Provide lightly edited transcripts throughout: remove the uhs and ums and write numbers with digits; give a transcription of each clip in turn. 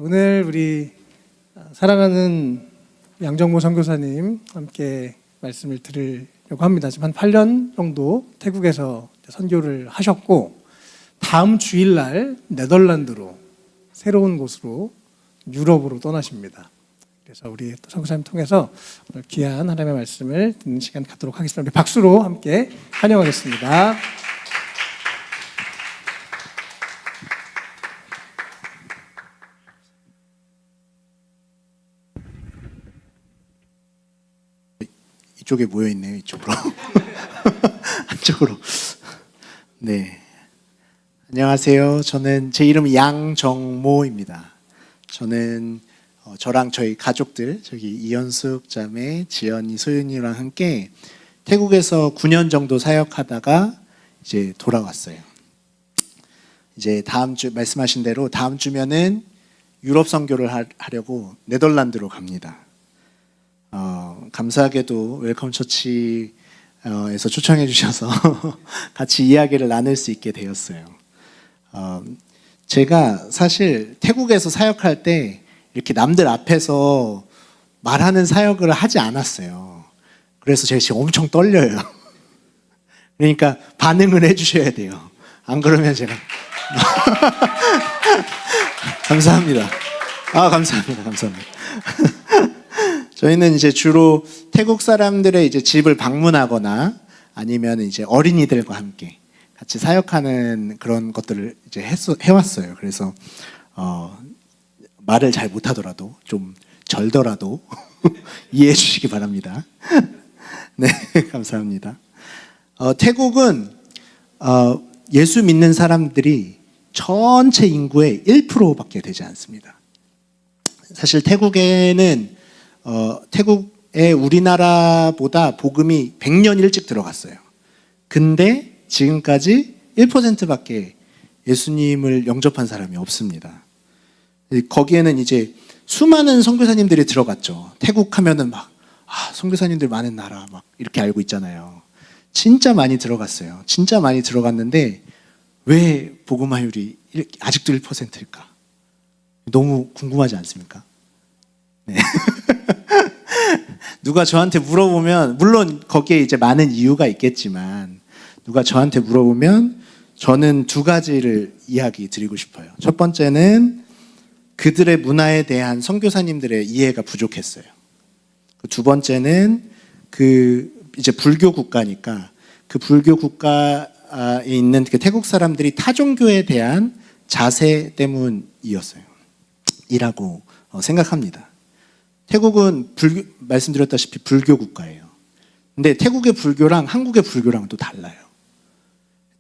오늘 우리 사랑하는 양정모 선교사님 함께 말씀을 드리려고 합니다. 지금 한 8년 정도 태국에서 선교를 하셨고 다음 주일날 네덜란드로 새로운 곳으로 유럽으로 떠나십니다. 그래서 우리 선교사님 통해서 오늘 귀한 하나님의 말씀을 듣는 시간 갖도록 하겠습니다. 우리 박수로 함께 환영하겠습니다. 이쪽에 모여 있네요. 이쪽으로. 안쪽으로. 네. 안녕하세요. 제 이름은 양정모입니다. 저는 저랑 저희 가족들, 저기 이현숙 자매, 지연이, 소윤이랑 함께 태국에서 9년 정도 사역하다가 이제 돌아왔어요. 이제 다음 주 말씀하신 대로 다음 주면은 유럽 선교를 하려고 네덜란드로 갑니다. 감사하게도 웰컴 처치에서 초청해 주셔서 같이 이야기를 나눌 수 있게 되었어요. 제가 사실 태국에서 사역할 때 이렇게 남들 앞에서 말하는 사역을 하지 않았어요. 그래서 제가 지금 엄청 떨려요. 그러니까 반응을 해주셔야 돼요. 안 그러면 제가 감사합니다. 감사합니다. 저희는 이제 주로 태국 사람들의 이제 집을 방문하거나 아니면 이제 어린이들과 함께 같이 사역하는 그런 것들을 이제 해왔어요. 그래서 말을 잘 못하더라도 좀 절더라도 이해해 주시기 바랍니다. 네, 감사합니다. 태국은 예수 믿는 사람들이 전체 인구의 1%밖에 되지 않습니다. 사실 태국에 우리나라보다 복음이 100년 일찍 들어갔어요. 근데 지금까지 1%밖에 예수님을 영접한 사람이 없습니다. 거기에는 이제 수많은 선교사님들이 들어갔죠. 태국 하면은 선교사님들 많은 나라 막 이렇게 알고 있잖아요. 진짜 많이 들어갔어요. 진짜 많이 들어갔는데 왜 복음화율이 아직도 1%일까? 너무 궁금하지 않습니까? 네. 누가 저한테 물어보면, 물론 거기에 이제 많은 이유가 있겠지만, 누가 저한테 물어보면 저는 두 가지를 이야기 드리고 싶어요. 첫 번째는 그들의 문화에 대한 선교사님들의 이해가 부족했어요. 두 번째는 이제 불교 국가니까 그 불교 국가에 있는 그 태국 사람들이 타종교에 대한 자세 때문이었어요. 이라고 생각합니다. 태국은 말씀드렸다시피 불교 국가예요. 근데 태국의 불교랑 한국의 불교랑 또 달라요.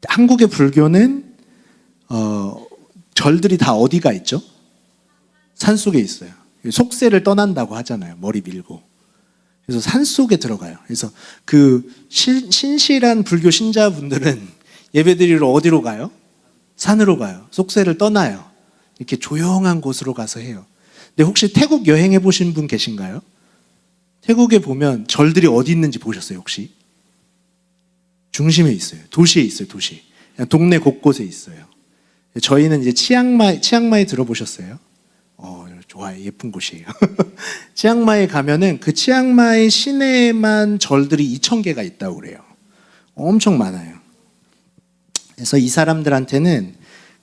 한국의 불교는 절들이 다 어디가 있죠? 산속에 있어요. 속세를 떠난다고 하잖아요. 머리 밀고. 그래서 산속에 들어가요. 그래서 그 신실한 불교 신자분들은 예배드리러 어디로 가요? 산으로 가요. 속세를 떠나요. 이렇게 조용한 곳으로 가서 해요. 근데 혹시 태국 여행해 보신 분 계신가요? 태국에 보면 절들이 어디 있는지 보셨어요, 혹시? 중심에 있어요. 도시에 있어요, 도시. 그냥 동네 곳곳에 있어요. 저희는 이제 치앙마이 들어보셨어요? 좋아요. 예쁜 곳이에요. 치앙마이 가면은 그 치앙마이 시내에만 절들이 2,000개가 있다고 그래요. 엄청 많아요. 그래서 이 사람들한테는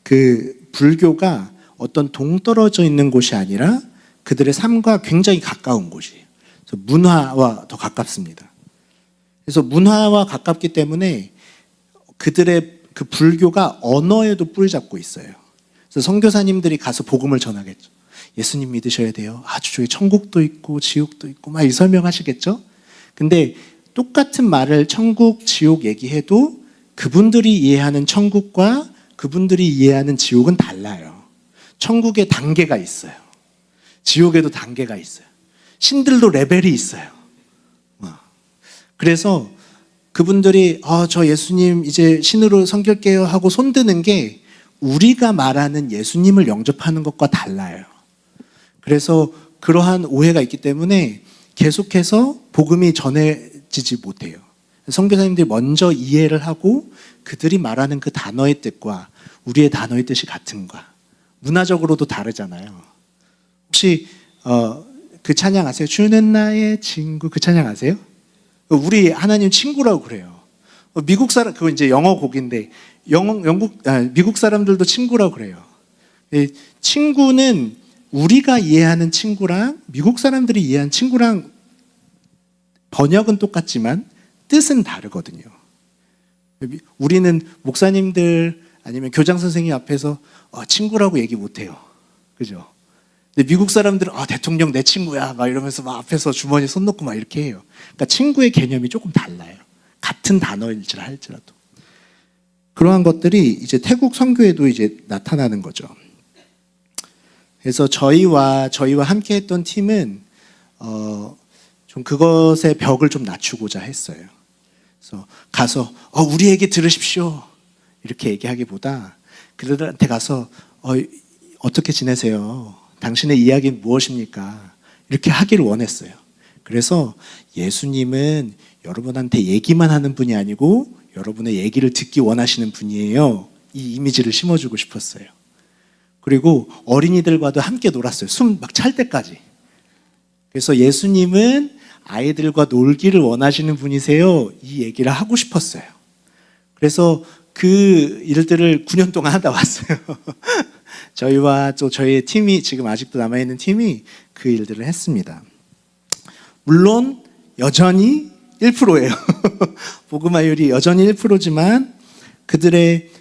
그 불교가 어떤 동떨어져 있는 곳이 아니라 그들의 삶과 굉장히 가까운 곳이에요. 그래서 문화와 더 가깝습니다. 그래서 문화와 가깝기 때문에 그들의 그 불교가 언어에도 뿔 잡고 있어요. 그래서 선교사님들이 가서 복음을 전하겠죠. 예수님 믿으셔야 돼요. 저기 천국도 있고 지옥도 있고 막 이 설명하시겠죠. 근데 똑같은 말을 천국, 지옥 얘기해도 그분들이 이해하는 천국과 그분들이 이해하는 지옥은 달라요. 천국에 단계가 있어요. 지옥에도 단계가 있어요. 신들도 레벨이 있어요. 그래서 그분들이 저 예수님 이제 신으로 섬길게요 하고 손드는 게 우리가 말하는 예수님을 영접하는 것과 달라요. 그래서 그러한 오해가 있기 때문에 계속해서 복음이 전해지지 못해요. 선교사님들이 먼저 이해를 하고 그들이 말하는 그 단어의 뜻과 우리의 단어의 뜻이 같은가, 문화적으로도 다르잖아요. 혹시 그 찬양 아세요? 주는 나의 친구 그 찬양 아세요? 우리 하나님 친구라고 그래요. 미국 사람 그거 이제 영어 곡인데 미국 사람들도 친구라고 그래요. 친구는 우리가 이해하는 친구랑 미국 사람들이 이해하는 친구랑 번역은 똑같지만 뜻은 다르거든요. 우리는 목사님들 아니면 교장 선생님 앞에서 친구라고 얘기 못해요. 그죠? 근데 미국 사람들은 대통령 내 친구야 막 이러면서 막 앞에서 주머니 손 놓고 막 이렇게 해요. 그러니까 친구의 개념이 조금 달라요. 같은 단어일지라도. 그러한 것들이 이제 태국 선교에도 이제 나타나는 거죠. 그래서 저희와 함께 했던 팀은 좀 그것의 벽을 좀 낮추고자 했어요. 그래서 가서 우리 얘기 들으십시오 이렇게 얘기하기보다 그들한테 가서 어떻게 지내세요? 당신의 이야기는 무엇입니까? 이렇게 하기를 원했어요. 그래서 예수님은 여러분한테 얘기만 하는 분이 아니고 여러분의 얘기를 듣기 원하시는 분이에요. 이 이미지를 심어주고 싶었어요. 그리고 어린이들과도 함께 놀았어요. 숨 막 찰 때까지. 그래서 예수님은 아이들과 놀기를 원하시는 분이세요. 이 얘기를 하고 싶었어요. 그래서 그 일들을 9년 동안 하다 왔어요. 저희와 또 저희의 팀이 지금 아직도 남아있는 팀이 그 일들을 했습니다. 물론 여전히 1%예요. 복음화율이 여전히 1%지만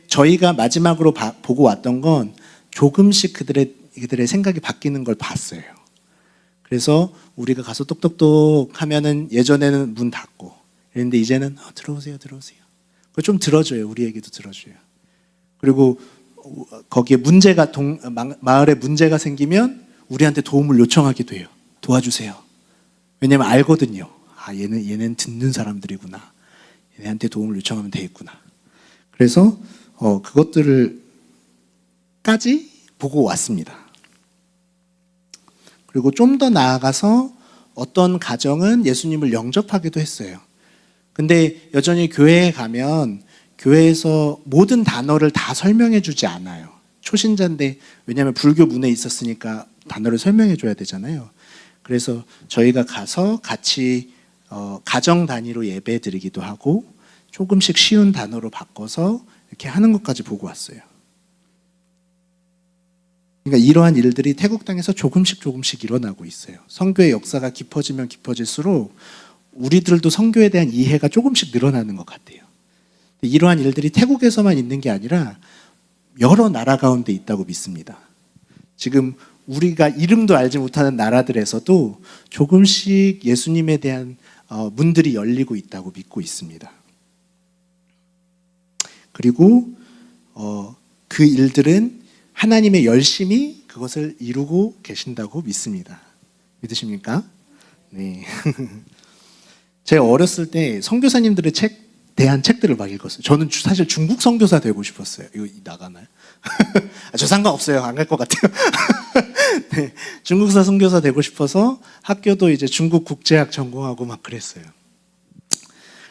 저희가 마지막으로 보고 왔던 건 조금씩 그들의 생각이 바뀌는 걸 봤어요. 그래서 우리가 가서 똑똑똑 하면은 예전에는 문 닫고 그런데 이제는 들어오세요. 그거 좀 들어줘요. 우리 얘기도 들어줘요. 그리고 거기에 마을에 문제가 생기면 우리한테 도움을 요청하기도 해요. 도와주세요. 왜냐면 알거든요. 얘는 듣는 사람들이구나. 얘네한테 도움을 요청하면 되겠구나. 그래서 그것들까지 보고 왔습니다. 그리고 좀 더 나아가서 어떤 가정은 예수님을 영접하기도 했어요. 근데 여전히 교회에 가면 교회에서 모든 단어를 다 설명해 주지 않아요. 초신자인데 왜냐하면 불교 문에 있었으니까 단어를 설명해 줘야 되잖아요. 그래서 저희가 가서 같이 가정 단위로 예배 드리기도 하고 조금씩 쉬운 단어로 바꿔서 이렇게 하는 것까지 보고 왔어요. 그러니까 이러한 일들이 태국 땅에서 조금씩 일어나고 있어요. 선교의 역사가 깊어지면 깊어질수록 우리들도 선교에 대한 이해가 조금씩 늘어나는 것 같아요. 이러한 일들이 태국에서만 있는 게 아니라 여러 나라 가운데 있다고 믿습니다. 지금 우리가 이름도 알지 못하는 나라들에서도 조금씩 예수님에 대한 문들이 열리고 있다고 믿고 있습니다. 그리고 그 일들은 하나님의 열심히 그것을 이루고 계신다고 믿습니다. 믿으십니까? 네. 제가 어렸을 때 선교사님들의 대한 책들을 막 읽었어요. 저는 사실 중국 선교사 되고 싶었어요. 이거 나가나요? 저 상관없어요. 안 갈 것 같아요. 네, 중국사 선교사 되고 싶어서 학교도 이제 중국 국제학 전공하고 막 그랬어요.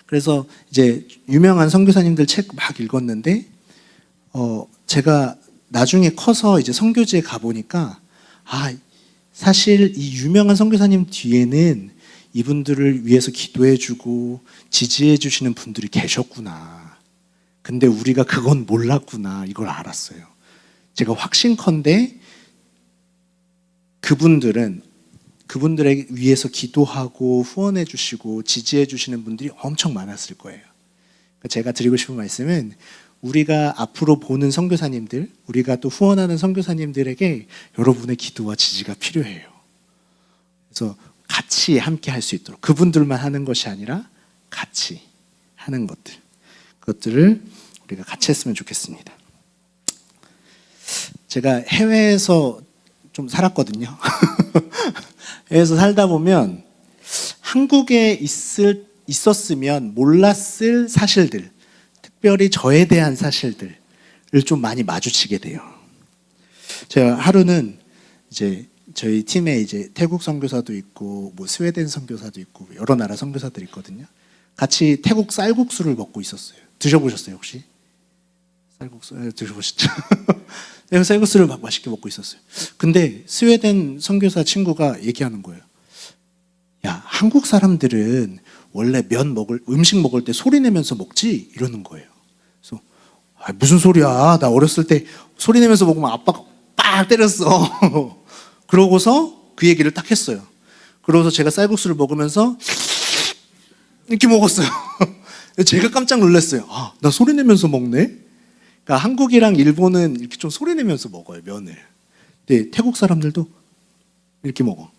그래서 이제 유명한 선교사님들 책 막 읽었는데 제가 나중에 커서 이제 선교지에 가보니까 사실 이 유명한 선교사님 뒤에는 이분들을 위해서 기도해주고 지지해주시는 분들이 계셨구나. 근데 우리가 그건 몰랐구나. 이걸 알았어요. 제가 확신컨대 그분들에 위해서 기도하고 후원해주시고 지지해주시는 분들이 엄청 많았을 거예요. 제가 드리고 싶은 말씀은 우리가 앞으로 보는 선교사님들, 우리가 또 후원하는 선교사님들에게 여러분의 기도와 지지가 필요해요. 그래서 같이 함께 할 수 있도록 그분들만 하는 것이 아니라 같이 하는 그것들을 우리가 같이 했으면 좋겠습니다. 제가 해외에서 좀 살았거든요. 해외에서 살다 보면 한국에 있었으면 몰랐을 사실들, 특별히 저에 대한 사실들을 좀 많이 마주치게 돼요. 제가 하루는 이제 저희 팀에 이제 태국 선교사도 있고 뭐 스웨덴 선교사도 있고 여러 나라 선교사들이 있거든요. 같이 태국 쌀국수를 먹고 있었어요. 드셔보셨어요 혹시? 쌀국수 드셔보시죠. 내가 쌀국수를 막 맛있게 먹고 있었어요. 근데 스웨덴 선교사 친구가 얘기하는 거예요. 야, 한국 사람들은 원래 음식 먹을 때 소리 내면서 먹지? 이러는 거예요. 그래서 무슨 소리야? 나 어렸을 때 소리 내면서 먹으면 아빠가 빡 때렸어. 그러고서 그 얘기를 딱 했어요. 그러고서 제가 쌀국수를 먹으면서 이렇게 먹었어요. 제가 깜짝 놀랐어요. 아, 나 소리 내면서 먹네? 그러니까 한국이랑 일본은 이렇게 좀 소리 내면서 먹어요, 면을. 근데 태국 사람들도 이렇게 먹어.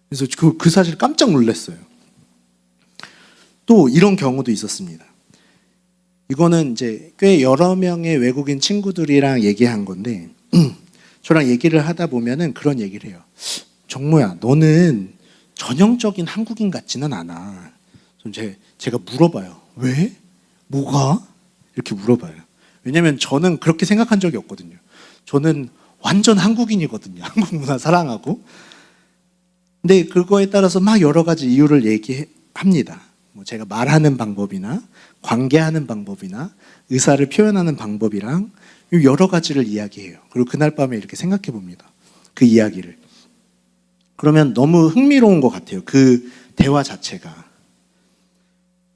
그래서 그 사실 깜짝 놀랐어요. 또 이런 경우도 있었습니다. 이거는 이제 꽤 여러 명의 외국인 친구들이랑 얘기한 건데, 저랑 얘기를 하다 보면은 그런 얘기를 해요. 정모야, 너는 전형적인 한국인 같지는 않아. 제가 물어봐요. 왜? 뭐가? 이렇게 물어봐요. 왜냐면 저는 그렇게 생각한 적이 없거든요. 저는 완전 한국인이거든요. 한국 문화 사랑하고. 근데 그거에 따라서 막 여러 가지 이유를 얘기합니다. 뭐 제가 말하는 방법이나 관계하는 방법이나 의사를 표현하는 방법이랑 여러 가지를 이야기해요. 그리고 그날 밤에 이렇게 생각해 봅니다. 그 이야기를. 그러면 너무 흥미로운 것 같아요. 그 대화 자체가.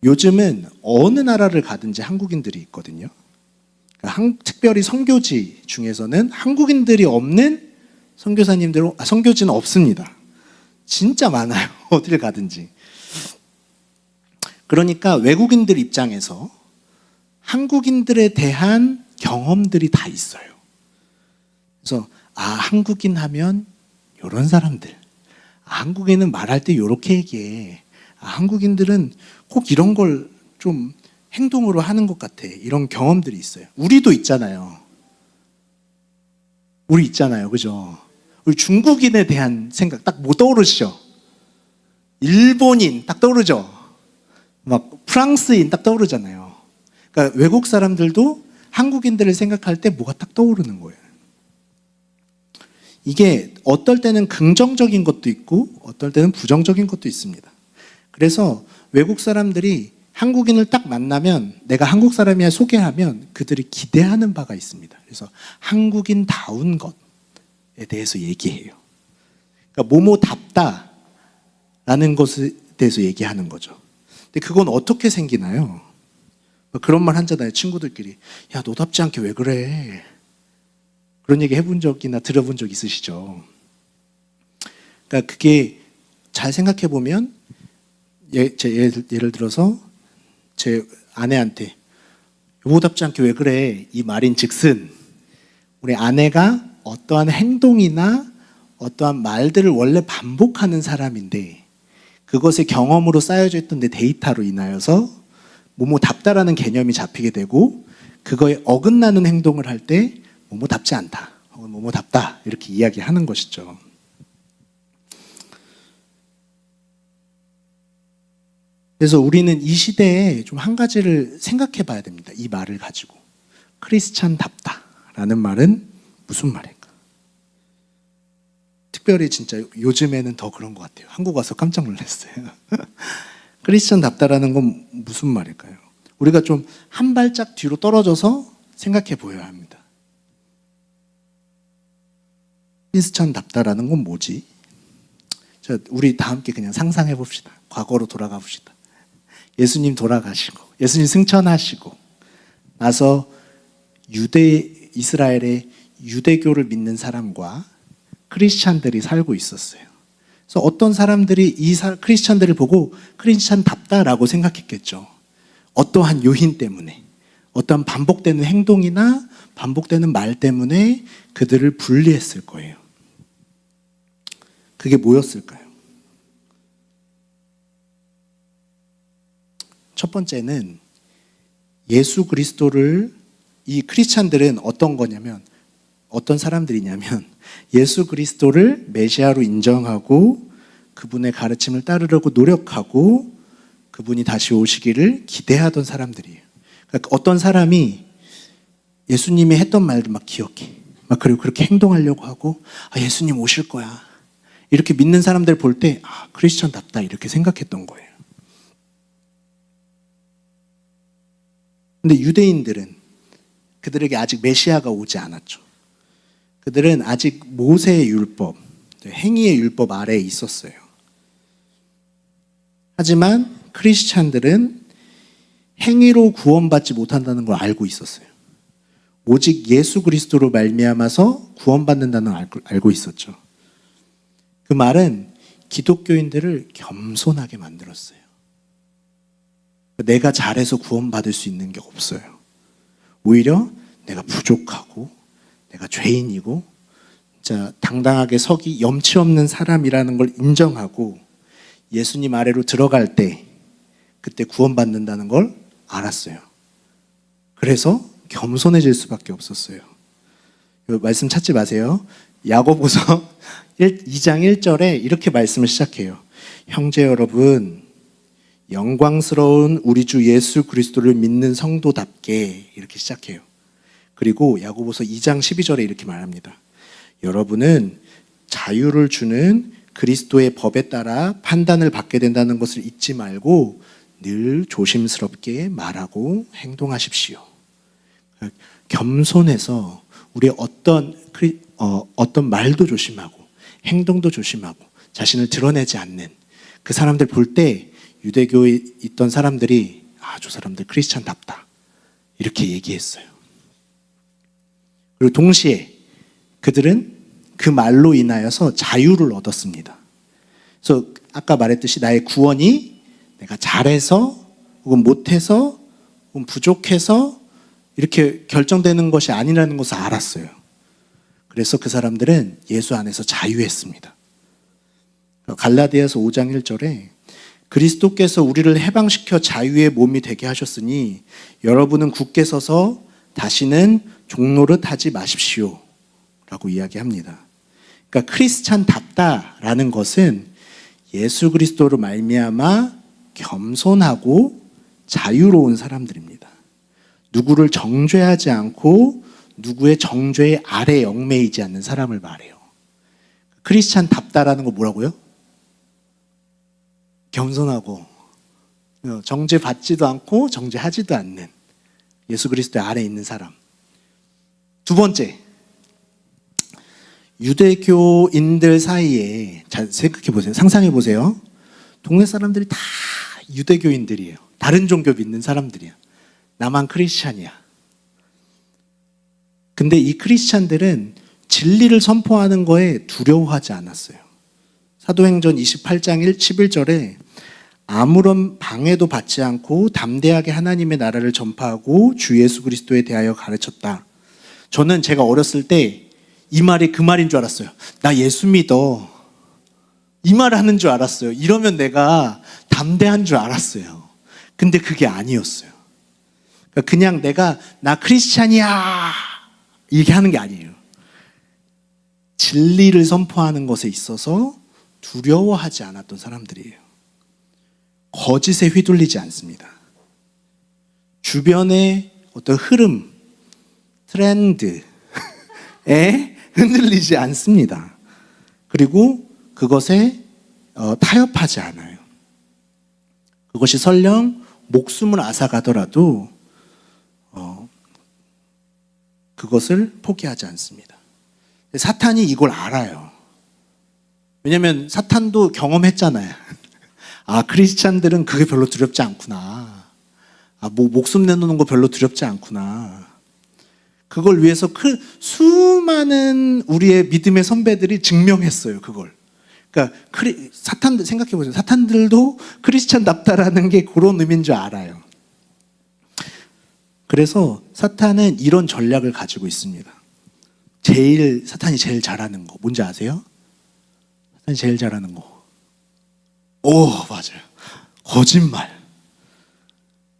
요즘은 어느 나라를 가든지 한국인들이 있거든요. 그러니까 특별히 선교지 중에서는 한국인들이 없는 선교지는 없습니다. 진짜 많아요. 어딜 가든지. 그러니까 외국인들 입장에서 한국인들에 대한 경험들이 다 있어요. 그래서 한국인 하면 이런 사람들. 한국인은 말할 때 이렇게 얘기해. 한국인들은 꼭 이런 걸 좀 행동으로 하는 것 같아. 이런 경험들이 있어요. 우리도 있잖아요. 우리 있잖아요. 그죠? 우리 중국인에 대한 생각 딱 뭐 떠오르시죠? 일본인 딱 떠오르죠? 막 프랑스인 딱 떠오르잖아요. 그러니까 외국 사람들도 한국인들을 생각할 때 뭐가 딱 떠오르는 거예요. 이게 어떨 때는 긍정적인 것도 있고 어떨 때는 부정적인 것도 있습니다. 그래서 외국 사람들이 한국인을 딱 만나면 내가 한국 사람이야 소개하면 그들이 기대하는 바가 있습니다. 그래서 한국인다운 것에 대해서 얘기해요. 그러니까 뭐뭐답다라는 것에 대해서 얘기하는 거죠. 근데 그건 어떻게 생기나요? 그런 말 하잖아요. 친구들끼리. 야, 너답지 않게 왜 그래? 그런 얘기 해본 적이나 들어본 적 있으시죠? 그러니까 그게 잘 생각해 보면 예를 들어서 제 아내한테 여보답지 않게 왜 그래? 이 말인 즉슨 우리 아내가 어떠한 행동이나 어떠한 말들을 원래 반복하는 사람인데 그것의 경험으로 쌓여져 있던 내 데이터로 인하여서 뭐뭐답다라는 개념이 잡히게 되고 그거에 어긋나는 행동을 할 때 뭐뭐답지 않다 혹은 뭐뭐답다 이렇게 이야기하는 것이죠. 그래서 우리는 이 시대에 좀 한 가지를 생각해 봐야 됩니다. 이 말을 가지고. 크리스찬답다라는 말은 무슨 말일까? 특별히 진짜 요즘에는 더 그런 것 같아요. 한국 와서 깜짝 놀랐어요. 크리스찬답다라는 건 무슨 말일까요? 우리가 좀 한 발짝 뒤로 떨어져서 생각해 보여야 합니다. 크리스찬답다라는 건 뭐지? 우리 다 함께 그냥 상상해 봅시다. 과거로 돌아가 봅시다. 예수님 돌아가시고 예수님 승천하시고 나서 이스라엘의 유대교를 믿는 사람과 크리스찬들이 살고 있었어요. 그래서 어떤 사람들이 이 크리스찬들을 보고 크리스찬답다라고 생각했겠죠. 어떠한 요인 때문에 어떠한 반복되는 행동이나 반복되는 말 때문에 그들을 분리했을 거예요. 그게 뭐였을까요? 첫 번째는 예수 그리스도를 이 크리스찬들은 어떤 사람들이냐면 예수 그리스도를 메시아로 인정하고 그분의 가르침을 따르려고 노력하고 그분이 다시 오시기를 기대하던 사람들이에요. 그러니까 어떤 사람이 예수님이 했던 말들 막 기억해. 그리고 그렇게 행동하려고 하고 예수님 오실 거야. 이렇게 믿는 사람들 볼 때 크리스찬답다 이렇게 생각했던 거예요. 근데 유대인들은 그들에게 아직 메시아가 오지 않았죠. 그들은 아직 모세의 율법, 행위의 율법 아래에 있었어요. 하지만 크리스찬들은 행위로 구원받지 못한다는 걸 알고 있었어요. 오직 예수 그리스도로 말미암아서 구원받는다는 걸 알고 있었죠. 그 말은 기독교인들을 겸손하게 만들었어요. 내가 잘해서 구원받을 수 있는 게 없어요. 오히려 내가 부족하고 내가 죄인이고 진짜 당당하게 서기 염치 없는 사람이라는 걸 인정하고 예수님 아래로 들어갈 때 그때 구원받는다는 걸 알았어요. 그래서 겸손해질 수밖에 없었어요. 말씀 찾지 마세요. 야고보서 2장 1절에 이렇게 말씀을 시작해요. 형제 여러분, 영광스러운 우리 주 예수 그리스도를 믿는 성도답게, 이렇게 시작해요. 그리고 야고보서 2장 12절에 이렇게 말합니다. 여러분은 자유를 주는 그리스도의 법에 따라 판단을 받게 된다는 것을 잊지 말고 늘 조심스럽게 말하고 행동하십시오. 겸손해서 우리 어떤 말도 조심하고 행동도 조심하고 자신을 드러내지 않는 그 사람들 볼 때 유대교에 있던 사람들이 저 사람들 크리스찬답다 이렇게 얘기했어요. 그리고 동시에 그들은 그 말로 인하여서 자유를 얻었습니다. 그래서 아까 말했듯이 나의 구원이 내가 잘해서 혹은 못해서 혹은 부족해서 이렇게 결정되는 것이 아니라는 것을 알았어요. 그래서 그 사람들은 예수 안에서 자유했습니다. 갈라디아서 5장 1절에 그리스도께서 우리를 해방시켜 자유의 몸이 되게 하셨으니 여러분은 굳게 서서 다시는 종노릇 하지 마십시오 라고 이야기합니다. 그러니까 크리스찬답다라는 것은 예수 그리스도로 말미암아 겸손하고 자유로운 사람들입니다. 누구를 정죄하지 않고 누구의 정죄의 아래 얽매이지 않는 사람을 말해요. 크리스찬답다라는 거 뭐라고요? 겸손하고 정죄받지도 않고 정죄하지도 않는 예수 그리스도 아래에 있는 사람. 두 번째, 유대교인들 사이에 잘 생각해 보세요. 상상해 보세요. 동네 사람들이 다 유대교인들이에요. 다른 종교 믿는 사람들이야. 나만 크리스찬이야. 근데 이 크리스찬들은 진리를 선포하는 거에 두려워하지 않았어요. 사도행전 28장 11절에 아무런 방해도 받지 않고 담대하게 하나님의 나라를 전파하고 주 예수 그리스도에 대하여 가르쳤다. 저는 제가 어렸을 때 이 말이 그 말인 줄 알았어요. 나 예수 믿어. 이 말을 하는 줄 알았어요. 이러면 내가 담대한 줄 알았어요. 근데 그게 아니었어요. 그냥 내가 나 크리스찬이야 이렇게 하는 게 아니에요. 진리를 선포하는 것에 있어서 두려워하지 않았던 사람들이에요. 거짓에 휘둘리지 않습니다. 주변의 어떤 흐름, 트렌드에 흔들리지 않습니다. 그리고 그것에 타협하지 않아요. 그것이 설령 목숨을 앗아가더라도 그것을 포기하지 않습니다. 사탄이 이걸 알아요. 왜냐하면 사탄도 경험했잖아요. 크리스찬들은 그게 별로 두렵지 않구나. 목숨 내놓는 거 별로 두렵지 않구나. 그걸 위해서 수많은 우리의 믿음의 선배들이 증명했어요. 그걸. 그러니까 사탄들 생각해 보세요. 사탄들도 크리스찬답다라는 게 그런 의미인 줄 알아요. 그래서 사탄은 이런 전략을 가지고 있습니다. 사탄이 제일 잘하는 거 뭔지 아세요? 사탄이 제일 잘하는 거. 맞아요. 거짓말.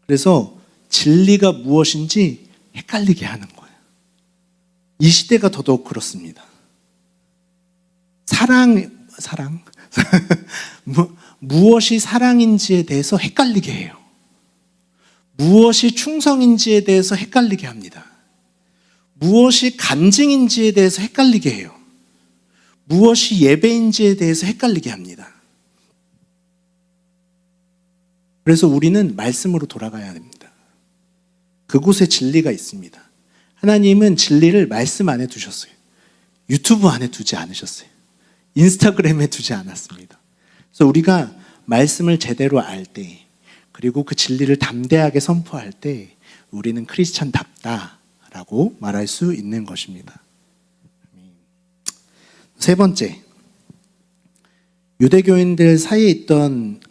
그래서 진리가 무엇인지 헷갈리게 하는 거예요. 이 시대가 더더욱 그렇습니다. 사랑 무엇이 사랑인지에 대해서 헷갈리게 해요. 무엇이 충성인지에 대해서 헷갈리게 합니다. 무엇이 간증인지에 대해서 헷갈리게 해요. 무엇이 예배인지에 대해서 헷갈리게 합니다. 그래서 우리는 말씀으로 돌아가야 됩니다. 그곳에 진리가 있습니다. 하나님은 진리를 말씀 안에 두셨어요. 유튜브 안에 두지 않으셨어요. 인스타그램에 두지 않았습니다. 그래서 우리가 말씀을 제대로 알 때, 그리고 그 진리를 담대하게 선포할 때 우리는 크리스찬답다라고 말할 수 있는 것입니다. 세 번째, 유대교인들 사이에 있던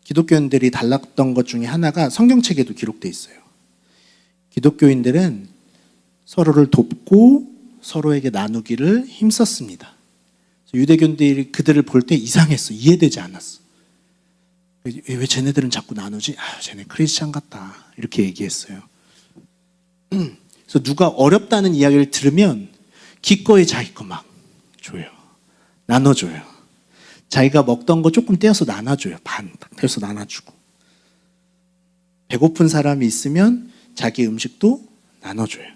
기독교인들이 달랐던 것 중에 하나가 성경책에도 기록되어 있어요. 기독교인들은 서로를 돕고 서로에게 나누기를 힘썼습니다. 유대교인들이 그들을 볼 때 이상했어. 이해되지 않았어. 왜 쟤네들은 자꾸 나누지? 쟤네 크리스찬 같다. 이렇게 얘기했어요. 그래서 누가 어렵다는 이야기를 들으면 기꺼이 자기 거 막 줘요. 나눠줘요. 자기가 먹던 거 조금 떼어서 나눠줘요. 반 떼어서 나눠주고. 배고픈 사람이 있으면 자기 음식도 나눠줘요.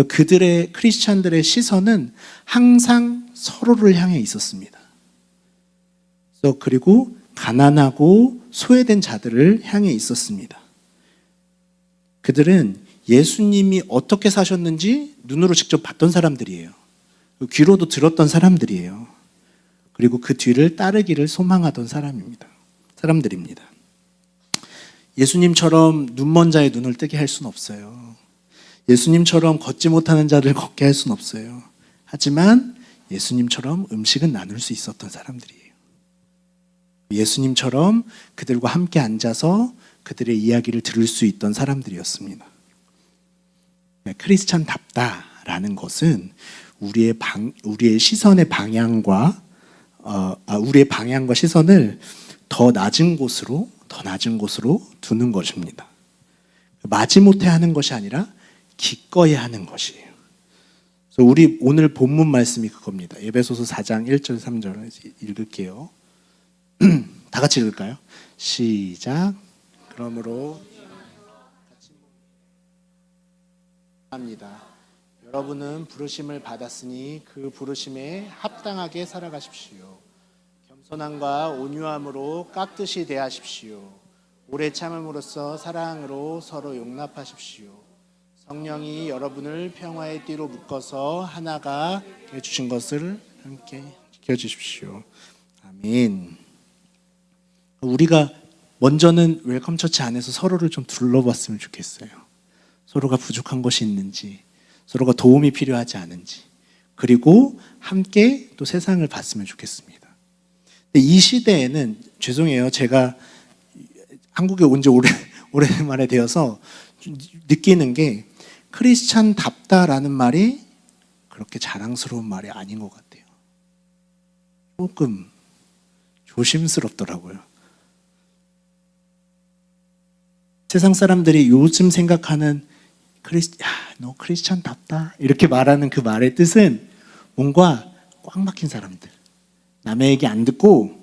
그들의 크리스찬들의 시선은 항상 서로를 향해 있었습니다. 그리고 가난하고 소외된 자들을 향해 있었습니다. 그들은 예수님이 어떻게 사셨는지 눈으로 직접 봤던 사람들이에요. 귀로도 들었던 사람들이에요. 그리고 그 뒤를 따르기를 소망하던 사람들입니다. 예수님처럼 눈먼 자의 눈을 뜨게 할 수는 없어요. 예수님처럼 걷지 못하는 자를 걷게 할 수는 없어요. 하지만 예수님처럼 음식은 나눌 수 있었던 사람들이에요. 예수님처럼 그들과 함께 앉아서 그들의 이야기를 들을 수 있던 사람들이었습니다. 크리스찬답다라는 것은 우리의 시선의 방향과 우리의 방향과 시선을 더 낮은 곳으로 두는 것입니다. 마지못해 하는 것이 아니라 기꺼이 하는 것이에요. 그래서 우리 오늘 본문 말씀이 그겁니다. 에베소서 4장 1절 3절 읽을게요. 다 같이 읽을까요? 시작. 그러므로 합니다. 여러분은 부르심을 받았으니 그 부르심에 합당하게 살아가십시오. 겸손함과 온유함으로 깍듯이 대하십시오. 오래 참음으로써 사랑으로 서로 용납하십시오. 성령이 여러분을 평화의 띠로 묶어서 하나가 해주신 것을 함께 지켜주십시오. 아멘. 우리가 먼저는 웰컴 처치 안에서 서로를 좀 둘러봤으면 좋겠어요. 서로가 부족한 것이 있는지, 서로가 도움이 필요하지 않은지, 그리고 함께 또 세상을 봤으면 좋겠습니다. 근데 이 시대에는 죄송해요. 제가 한국에 온 지 오랜만에 되어서 느끼는 게 크리스찬답다라는 말이 그렇게 자랑스러운 말이 아닌 것 같아요. 조금 조심스럽더라고요. 세상 사람들이 요즘 생각하는 너 크리스찬답다 이렇게 말하는 그 말의 뜻은 뭔가 꽉 막힌 사람들, 남의 얘기 안 듣고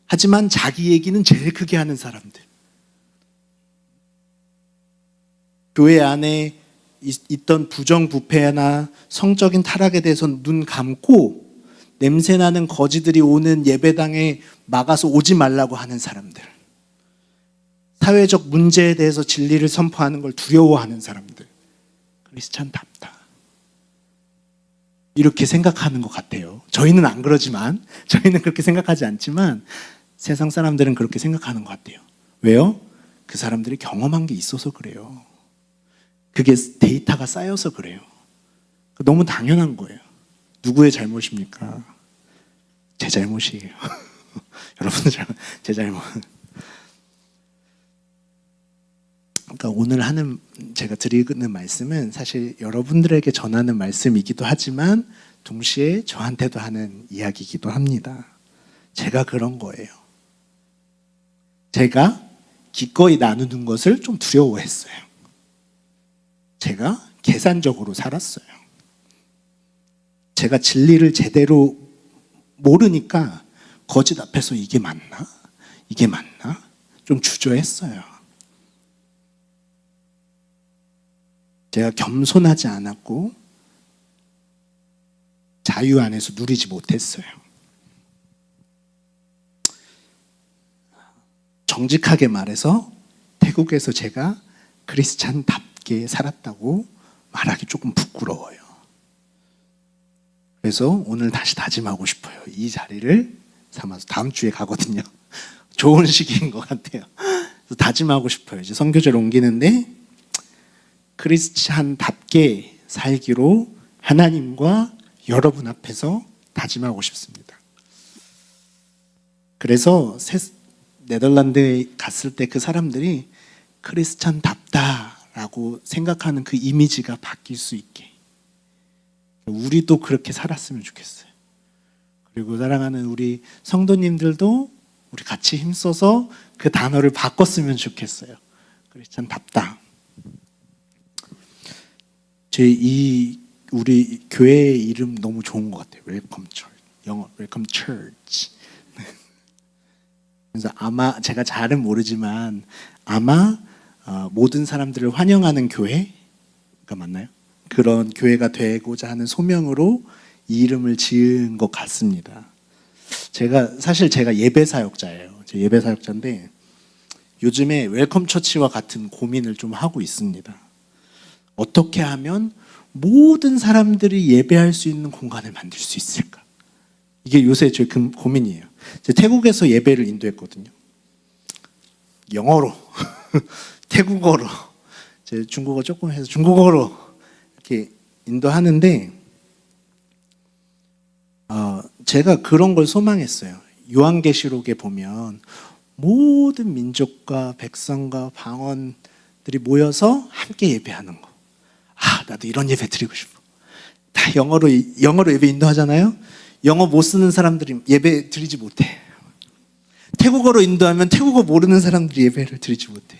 하지만 자기 얘기는 제일 크게 하는 사람들, 교회 안에 있던 부정부패나 성적인 타락에 대해서 눈 감고 냄새나는 거지들이 오는 예배당에 막아서 오지 말라고 하는 사람들, 사회적 문제에 대해서 진리를 선포하는 걸 두려워하는 사람들, 크리스찬답다 이렇게 생각하는 것 같아요. 저희는 안 그러지만, 저희는 그렇게 생각하지 않지만 세상 사람들은 그렇게 생각하는 것 같아요. 왜요? 그 사람들이 경험한 게 있어서 그래요. 그게 데이터가 쌓여서 그래요. 너무 당연한 거예요. 누구의 잘못입니까? 제 잘못이에요. 여러분들 제 잘못. 그러니까 오늘 제가 드리는 말씀은 사실 여러분들에게 전하는 말씀이기도 하지만 동시에 저한테도 하는 이야기이기도 합니다. 제가 그런 거예요. 제가 기꺼이 나누는 것을 좀 두려워했어요. 제가 계산적으로 살았어요. 제가 진리를 제대로 모르니까 거짓 앞에서 이게 맞나? 이게 맞나? 좀 주저했어요. 제가 겸손하지 않았고 자유 안에서 누리지 못했어요. 정직하게 말해서 태국에서 제가 크리스찬답다 답게 살았다고 말하기 조금 부끄러워요. 그래서 오늘 다시 다짐하고 싶어요. 이 자리를 삼아서 다음 주에 가거든요. 좋은 시기인 것 같아요. 그래서 다짐하고 싶어요. 이제 선교제를 옮기는데 크리스찬답게 살기로 하나님과 여러분 앞에서 다짐하고 싶습니다. 그래서 네덜란드에 갔을 때 그 사람들이 크리스찬답다라고 생각하는 그 이미지가 바뀔 수 있게 우리도 그렇게 살았으면 좋겠어요. 그리고 사랑하는 우리 성도님들도 우리 같이 힘써서 그 단어를 바꿨으면 좋겠어요. 크리스찬답다. 우리 교회 이름 너무 좋은 것 같아요. 웰컴 처치. 영어 웰컴 처치. 그래서 아마 제가 잘은 모르지만 아마 모든 사람들을 환영하는 교회가 맞나요? 그런 교회가 되고자 하는 소명으로 이 이름을 지은 것 같습니다. 제가 예배 사역자예요. 제가 예배 사역자인데 요즘에 웰컴 처치와 같은 고민을 좀 하고 있습니다. 어떻게 하면 모든 사람들이 예배할 수 있는 공간을 만들 수 있을까? 이게 요새 제 고민이에요. 제가 태국에서 예배를 인도했거든요. 영어로, 태국어로, 제 중국어 조금 해서 중국어로 이렇게 인도하는데 제가 그런 걸 소망했어요. 요한계시록에 보면 모든 민족과 백성과 방언들이 모여서 함께 예배하는 거. 나도 이런 예배 드리고 싶어. 다 영어로 예배 인도하잖아요. 영어 못 쓰는 사람들이 예배 드리지 못해. 태국어로 인도하면 태국어 모르는 사람들이 예배를 드리지 못해.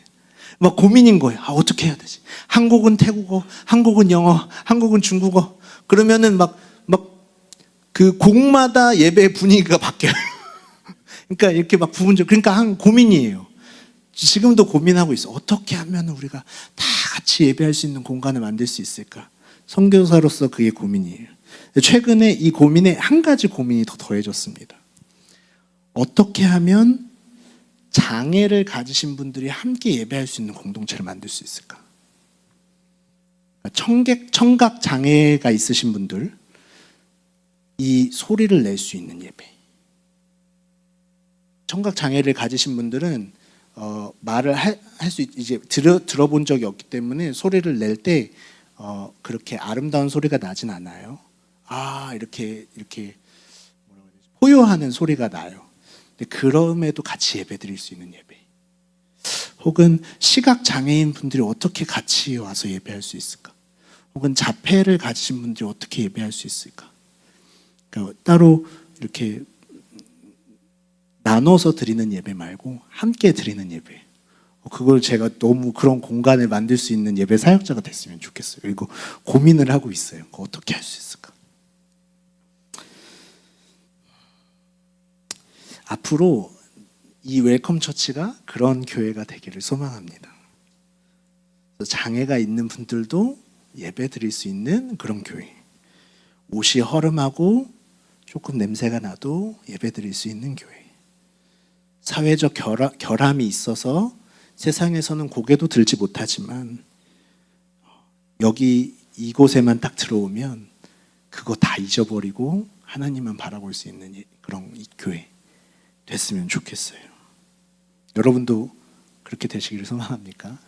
막 고민인 거예요. 어떻게 해야 되지? 한국은 태국어, 한국은 영어, 한국은 중국어. 그러면은 그 곡마다 예배 분위기가 바뀌어요. 그러니까 이렇게 막 부분적. 그러니까 한 고민이에요. 지금도 고민하고 있어. 어떻게 하면 우리가 다 같이 예배할 수 있는 공간을 만들 수 있을까? 선교사로서 그게 고민이에요. 최근에 이 고민에 한 가지 고민이 더 더해졌습니다. 어떻게 하면 장애를 가지신 분들이 함께 예배할 수 있는 공동체를 만들 수 있을까? 청각 장애가 있으신 분들, 이 소리를 낼 수 있는 예배. 청각 장애를 가지신 분들은 말을 할 수 이제 들어본 적이 없기 때문에 소리를 낼 때 그렇게 아름다운 소리가 나진 않아요. 이렇게 뭐라고 해야 되지? 포효하는 소리가 나요. 근데 그럼에도 같이 예배드릴 수 있는 예배. 혹은 시각 장애인 분들이 어떻게 같이 와서 예배할 수 있을까? 혹은 자폐를 가지신 분들이 어떻게 예배할 수 있을까? 그러니까 따로 이렇게 나눠서 드리는 예배 말고 함께 드리는 예배. 그걸 제가 너무 그런 공간을 만들 수 있는 예배 사역자가 됐으면 좋겠어요. 그리고 고민을 하고 있어요. 어떻게 할 수 있을까? 앞으로 이 웰컴 처치가 그런 교회가 되기를 소망합니다. 장애가 있는 분들도 예배 드릴 수 있는 그런 교회. 옷이 허름하고 조금 냄새가 나도 예배 드릴 수 있는 교회. 사회적 결함이 있어서 세상에서는 고개도 들지 못하지만 여기 이곳에만 딱 들어오면 그거 다 잊어버리고 하나님만 바라볼 수 있는 그런 교회 됐으면 좋겠어요. 여러분도 그렇게 되시기를 소망합니까?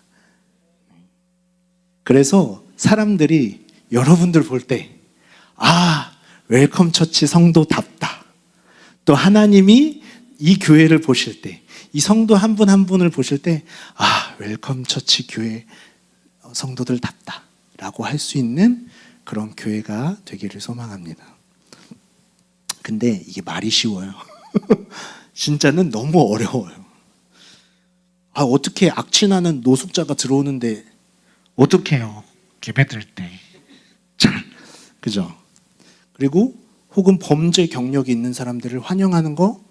그래서 사람들이 여러분들 볼 때 웰컴 처치 성도답다. 또 하나님이 이 교회를 보실 때, 이 성도 한 분 한 분을 보실 때 웰컴 처치 교회 성도들답다 라고 할 수 있는 그런 교회가 되기를 소망합니다. 근데 이게 말이 쉬워요. 진짜는 너무 어려워요. 어떻게 악취나는 노숙자가 들어오는데 어떻게 해요? 예배드릴 때. 그죠? 그리고 혹은 범죄 경력이 있는 사람들을 환영하는 거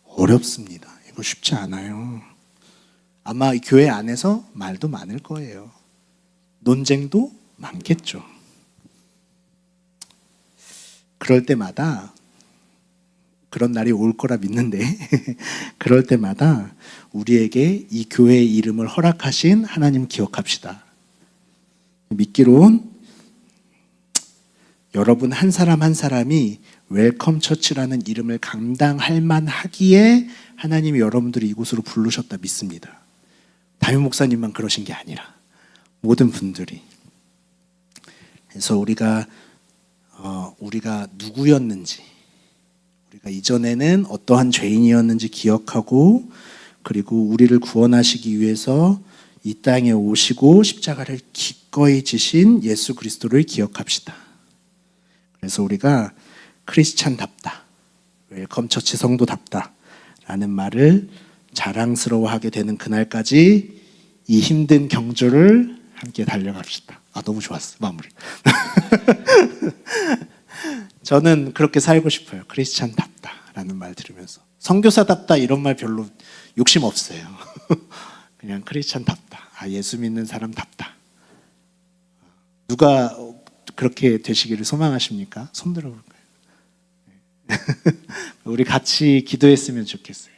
어렵습니다. 이거 쉽지 않아요. 아마 이 교회 안에서 말도 많을 거예요. 논쟁도 많겠죠. 그럴 때마다 그런 날이 올 거라 믿는데 그럴 때마다 우리에게 이 교회의 이름을 허락하신 하나님 기억합시다. 믿기로운 여러분 한 사람 한 사람이 웰컴 처치라는 이름을 감당할 만하기에 하나님이 여러분들을 이곳으로 부르셨다 믿습니다. 담임 목사님만 그러신 게 아니라 모든 분들이. 그래서 우리가 누구였는지, 우리가 이전에는 어떠한 죄인이었는지 기억하고, 그리고 우리를 구원하시기 위해서 이 땅에 오시고 십자가를 기꺼이 지신 예수 그리스도를 기억합시다. 그래서 우리가 크리스찬답다, 웰컴 처치 성도답다 라는 말을 자랑스러워하게 되는 그날까지 이 힘든 경주를 함께 달려갑시다. 너무 좋았어, 마무리. 저는 그렇게 살고 싶어요. 크리스찬답다 라는 말 들으면서. 선교사답다 이런 말 별로 욕심 없어요. 그냥 크리스찬답다. 예수 믿는 사람답다. 누가 그렇게 되시기를 소망하십니까? 손 들어볼까요? 우리 같이 기도했으면 좋겠어요.